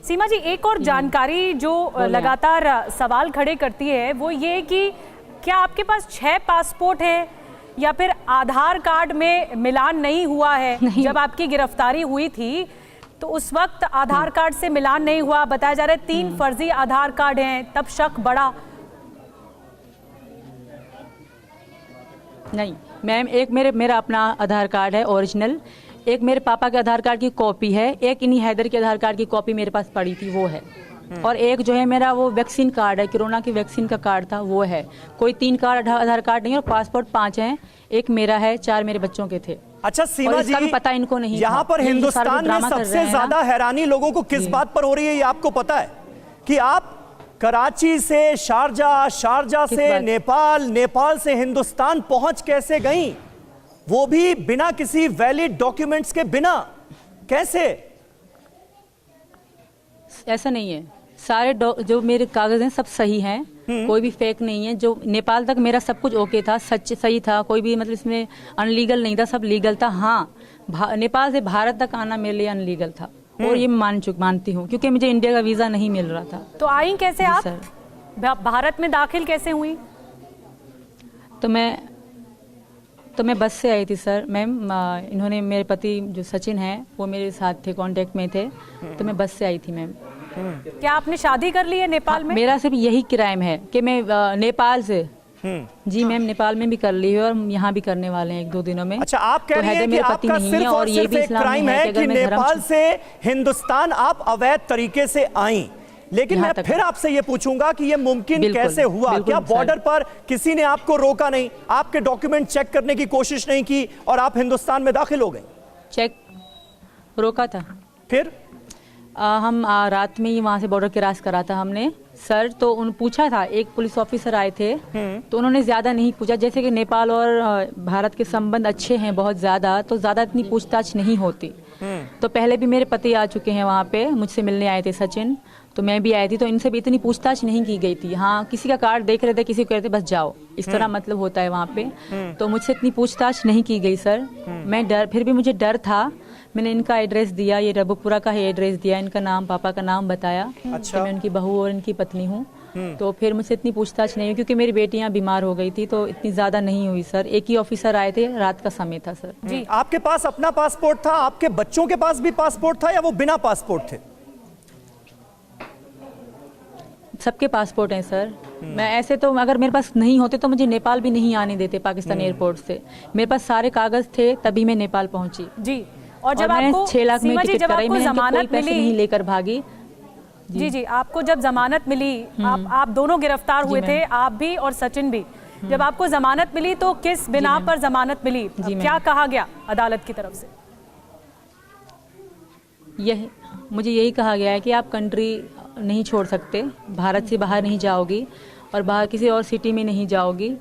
सीमा जी, एक और जानकारी जो लगातार सवाल खड़े करती है वो ये कि क्या आपके पास 6 पासपोर्ट हैं या फिर आधार कार्ड में मिलान नहीं हुआ है? नहीं। जब आपकी गिरफ्तारी हुई थी तो उस वक्त आधार कार्ड से मिलान नहीं हुआ, बताया जा रहा है 3 फर्जी आधार कार्ड हैं, तब शक बढ़ा। नहीं मैम, एक मेरा अपना आधार कार्ड है ओरिजिनल, एक मेरे पापा के आधार कार्ड की कॉपी है, एक इन्हीं हैदर के आधार कार्ड की कॉपी मेरे पास पड़ी थी वो है, और एक जो है मेरा वो वैक्सीन कार्ड है, कोरोना की वैक्सीन का कार्ड था वो है। कोई 3 कार्ड आधार कार्ड नहीं है, और पासपोर्ट 5 हैं, एक मेरा है, 4 मेरे बच्चों के थे। अच्छा सीमा जी, भी पता इनको नहीं, यहाँ पर हिंदुस्तान में सबसे ज्यादा हैरानी लोगों को किस बात पर हो रही है ये आपको पता है? कि आप कराची से शारजा, शारजा से नेपाल, नेपाल से हिंदुस्तान पहुंच कैसे गई, वो भी बिना किसी वैलिड डॉक्यूमेंट्स के बिना, कैसे? ऐसा नहीं है, सारे जो मेरे कागज हैं सब सही हैं, कोई भी फेक नहीं है। जो नेपाल तक मेरा सब कुछ ओके था, सच सही था, कोई भी मतलब इसमें अनलीगल नहीं था, सब लीगल था। हाँ, नेपाल से भारत तक आना मेरे लिए अनलीगल था, और ये मानती हूँ, क्योंकि मुझे इंडिया का वीजा नहीं मिल रहा था। तो आई कैसे आप भारत में दाखिल कैसे हुई? तो मैं बस से आई थी सर मैम, इन्होंने मेरे पति जो सचिन हैं वो मेरे साथ थे, कांटेक्ट में थे, तो मैं बस से आई थी मैम। क्या आपने शादी कर ली है नेपाल में? मेरा सिर्फ यही क्राइम है कि मैं नेपाल से, जी मैम, नेपाल में भी कर ली है और यहाँ भी करने वाले हैं 1-2 दिनों में। अच्छा, आप कह रही हैं कि आपका सिर्फ और सिर्फ एक क्राइम है कि नेपाल से हिंदुस्तान आप अवैध तरीके से आई, लेकिन मैं फिर आपसे ये पूछूंगा कि ये मुमकिन कैसे हुआ? क्या बॉर्डर पर किसी ने आपको रोका नहीं, आपके डॉक्यूमेंट चेक करने की कोशिश नहीं की और आप हिंदुस्तान में दाखिल हो गए? चेक रोका था, फिर हम रात में ही वहाँ से बॉर्डर क्रॉस करा था हमने सर। तो उन पूछा था, एक पुलिस ऑफिसर आए थे, तो उन्होंने ज्यादा नहीं पूछा, जैसे कि नेपाल और भारत के संबंध अच्छे हैं बहुत ज्यादा, तो ज्यादा इतनी पूछताछ नहीं होती। तो पहले भी मेरे पति आ चुके हैं वहाँ पे, मुझसे मिलने आए थे सचिन, तो मैं भी आई थी, तो इनसे भी इतनी पूछताछ नहीं की गई थी। हाँ, किसी का कार्ड देख रहे थे, किसी को कह रहे थे बस जाओ, इस तरह मतलब होता है वहाँ पे। तो मुझसे इतनी पूछताछ नहीं की गई सर। मैं फिर भी मुझे डर था। मैंने इनका एड्रेस दिया, ये रबुपुरा का ही एड्रेस दिया, इनका नाम, पापा का नाम बताया। अच्छा। कि मैं उनकी बहू और इनकी पत्नी हूँ। तो फिर मुझसे इतनी पूछताछ नहीं हुई, क्योंकि मेरी बेटियां बीमार हो गई थी, तो इतनी ज्यादा नहीं हुई सर। एक ही ऑफिसर आए थे, रात का समय था सर। जी, आपके पास अपना पासपोर्ट था, आपके बच्चों के पास भी पासपोर्ट था, या वो बिना पासपोर्ट थे? सबके पासपोर्ट हैं सर। मैं ऐसे तो अगर मेरे पास नहीं होते तो मुझे नेपाल भी नहीं आने देते पाकिस्तान एयरपोर्ट से। मेरे पास सारे कागज थे, तभी मैं नेपाल पहुंची जी। और जब आपको 6 लाख में टिकट कराई, मैं जमानत मिली नहीं लेकर भागी। जी, आपको जब जमानत मिली, आप दोनों गिरफ्तार हुए थे, आप भी और सचिन भी। जब आपको जमानत मिली तो किस बिना पर जमानत मिली, क्या कहा गया अदालत की तरफ से? मुझे यही कहा गया है कि आप कंट्री नहीं छोड़ सकते, भारत से बाहर नहीं जाओगी और बाहर किसी और सिटी में नहीं जाओगी,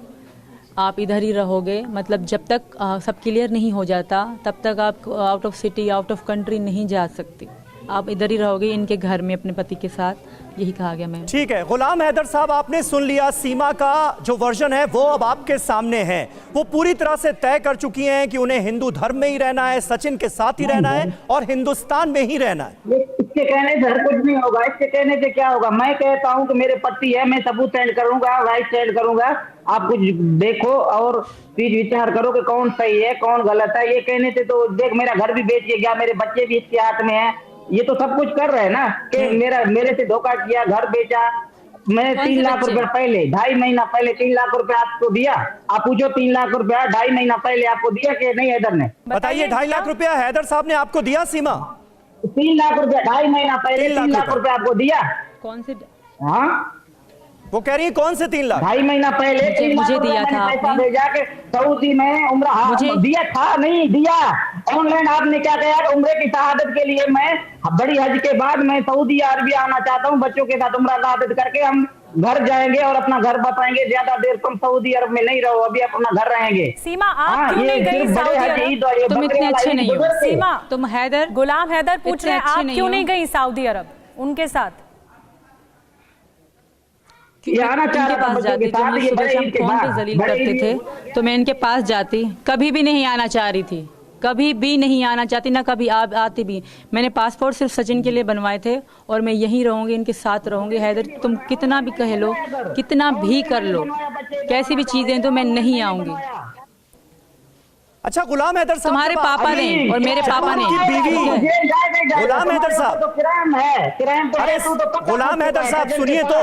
आप इधर ही रहोगे। मतलब जब तक सब क्लियर नहीं हो जाता तब तक आप out of city, out of country नहीं जा सकती, आप इधर ही रहोगे इनके घर में अपने पति के साथ, यही कहा गया मैम। ठीक है गुलाम हैदर साहब, आपने सुन लिया। सीमा का जो वर्जन है वो अब आपके सामने है। वो पूरी तरह से तय कर चुकी हैं कि उन्हें हिंदू धर्म में ही रहना है, सचिन के साथ ही रहना है और हिंदुस्तान में ही रहना है। इसके कहने से हर कुछ नहीं होगा, इसके कहने से क्या होगा? मैं कहता हूं कि मेरे पति है, मैं सबूत सेंड करूंगा, राइट सेंड करूंगा, आप कुछ देखो और चीज विचार करो कि कौन सही है कौन गलत है। ये कहने से तो देख, मेरा घर भी बेच के गया, मेरे बच्चे भी इसके हाथ में है, ये तो सब कुछ कर रहे हैं ना कि मेरे से धोखा किया, घर बेचा। मैंने 3 लाख रुपए पहले, 2.5 महीना पहले 3 लाख रुपए आपको दिया। आप पूछो 3 लाख रुपया 2.5 महीना पहले आपको दिया कि नहीं हैदर ने? बताइए, 2.5 लाख रुपया हैदर साहब ने आपको दिया सीमा? 3 लाख रुपया 2.5 महीना पहले 3 लाख रुपया आपको दिया। कौन से? हाँ, वो कह रही है कौन से 3 लाख? 2.5 महीना पहले 3 लाख मुझे दिया था पैसा भेजा के सऊदी में उम्र मुझे दिया था, नहीं दिया ऑनलाइन। आपने क्या कहा कि उम्र की शहादत के लिए मैं बड़ी हज के बाद मैं सऊदी अरबिया आना चाहता हूँ, बच्चों के साथ उम्र शहादत करके हम घर जाएंगे और अपना घर बताएंगे, ज्यादा देर तुम सऊदी अरब में नहीं रहो, अभी अपना घर रहेंगे। सीमा, आप क्यों नहीं गई सऊदी अरब? तुम इतने अच्छे नहीं हो सीमा, तुम हैदर, गुलाम हैदर पूछ रहे हैं, आप क्यों नहीं गई सऊदी अरब उनके साथ? इनके पास जाती, जो मुझे सुबह शाम फोन पे जलील करते थे तो मैं इनके पास जाती, कभी भी नहीं आना चाह रही थी। कभी भी नहीं आना चाहती, ना कभी आती भी। मैंने पासपोर्ट सिर्फ सचिन के लिए बनवाए थे और मैं यहीं रहूंगी, इनके साथ रहूंगी। हैदर तुम कितना भी कह लो, कितना भी कर लो, कैसी भी चीजें तो मैं नहीं आऊंगी। अच्छा गुलाम हैदर साहब, तुम्हारे पापा ने और मेरे पापा ने। गुलाम हैदर साहब, अरे गुलाम हैदर साहब सुनिए तो,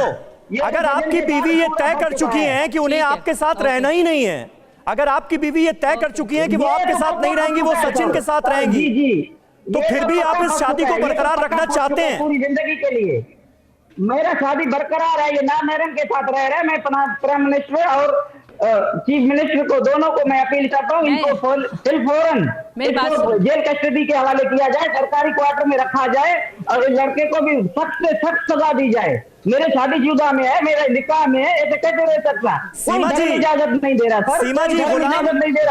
अगर आपकी बीवी ये तय कर चुकी हैं कि उन्हें आपके साथ रहना ही नहीं है, अगर आपकी बीवी ये तय कर चुकी है कि वो आपके साथ नहीं रहेंगी, वो सचिन के साथ रहेंगी, तो फिर भी आप इस शादी को बरकरार रखना चाहते हैं? पूरी जिंदगी के लिए मेरा शादी बरकरार है, ये ना मैडम के साथ रह रहे हैं। मैं प्राइम मिनिस्टर और चीफ मिनिस्टर को, दोनों को मैं अपील करता हूँ, इनको फौरन जेल कस्टडी के हवाले किया जाए, सरकारी क्वार्टर में रखा जाए और इस लड़के को भी सख्त से सख्त सजा दी जाए। मेरे शादीशुदा में है, मेरे निकाह में है, ऐसे कैसे रह सकता? सीमा जी इजाजत नहीं दे रहा सर, सीमा जी,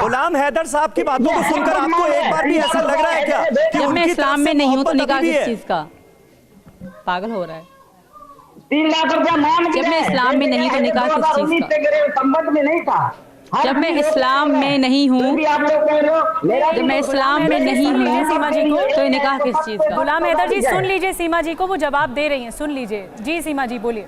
गुलाम हैदर साहब की बातों को सुनकर आपको एक बार भी ऐसा लग रहा है क्या कि जब मैं इस्लाम में नहीं हूँ तो निकाह किस है? चीज का? पागल हो रहा है। 3 लाख रुपया मांग, जब मैं इस्लाम में नहीं तो निकाह किस चीज का? संबंध में नहीं था। जब मैं इस्लाम में नहीं हूँ, आप लोग कह रहे हो, जब मैं इस्लाम में नहीं हूँ सीमा जी को, तो ये निकाह किस चीज का? गुलाम हैदर जी सुन लीजिए सीमा जी को, वो जवाब दे रही हैं, सुन लीजिए। जी सीमा जी बोलिए।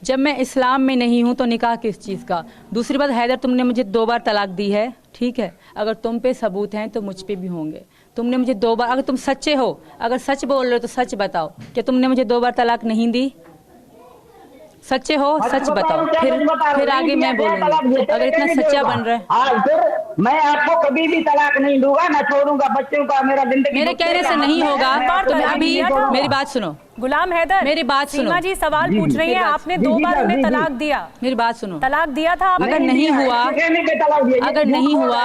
जब मैं इस्लाम में नहीं हूँ तो निकाह किस चीज़ का? दूसरी बात, हैदर तुमने मुझे 2 बार तलाक दी है, ठीक है? अगर तुम पे सबूत हैं तो मुझ पे भी होंगे। तुमने मुझे 2 बार, अगर तुम सच्चे हो, अगर सच बोल रहे हो तो सच बताओ, क्या तुमने मुझे 2 बार तलाक नहीं दी? सच्चे हो, सच बताओ, फिर आगे मैं बोलूंगी। अगर इतना सच्चा बन रहा है, फिर मैं आपको कभी भी तलाक नहीं दूंगा, ना छोड़ूंगा बच्चों का। मेरा जिंदगी मेरे कहने से नहीं होगा तो मैं अभी, मेरी बात सुनो गुलाम हैदर, मेरी बात सुनो। सीमा जी सवाल पूछ रही है, आपने 2 बार उन्हें तलाक दिया, मेरी बात सुनो। तलाक दिया था आपने? अगर नहीं हुआ, अगर नहीं हुआ,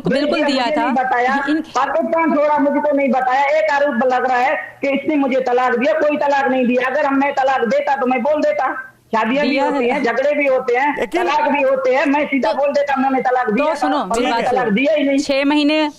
बिल्कुल दिया था। पाकिस्तान छोड़ा, मुझको नहीं बताया। एक आरोप लग रहा है कि इसने मुझे तलाक दिया, कोई तलाक नहीं दिया। अगर मैं तलाक देता तो मैं बोल देता। शादियां भी होती हैं, झगड़े भी होते हैं, तलाक भी होते हैं, मैं सीधा बोल देता मैंने तलाक दिया। तो सुनो, तलाक दिया ही नहीं। 6 महीने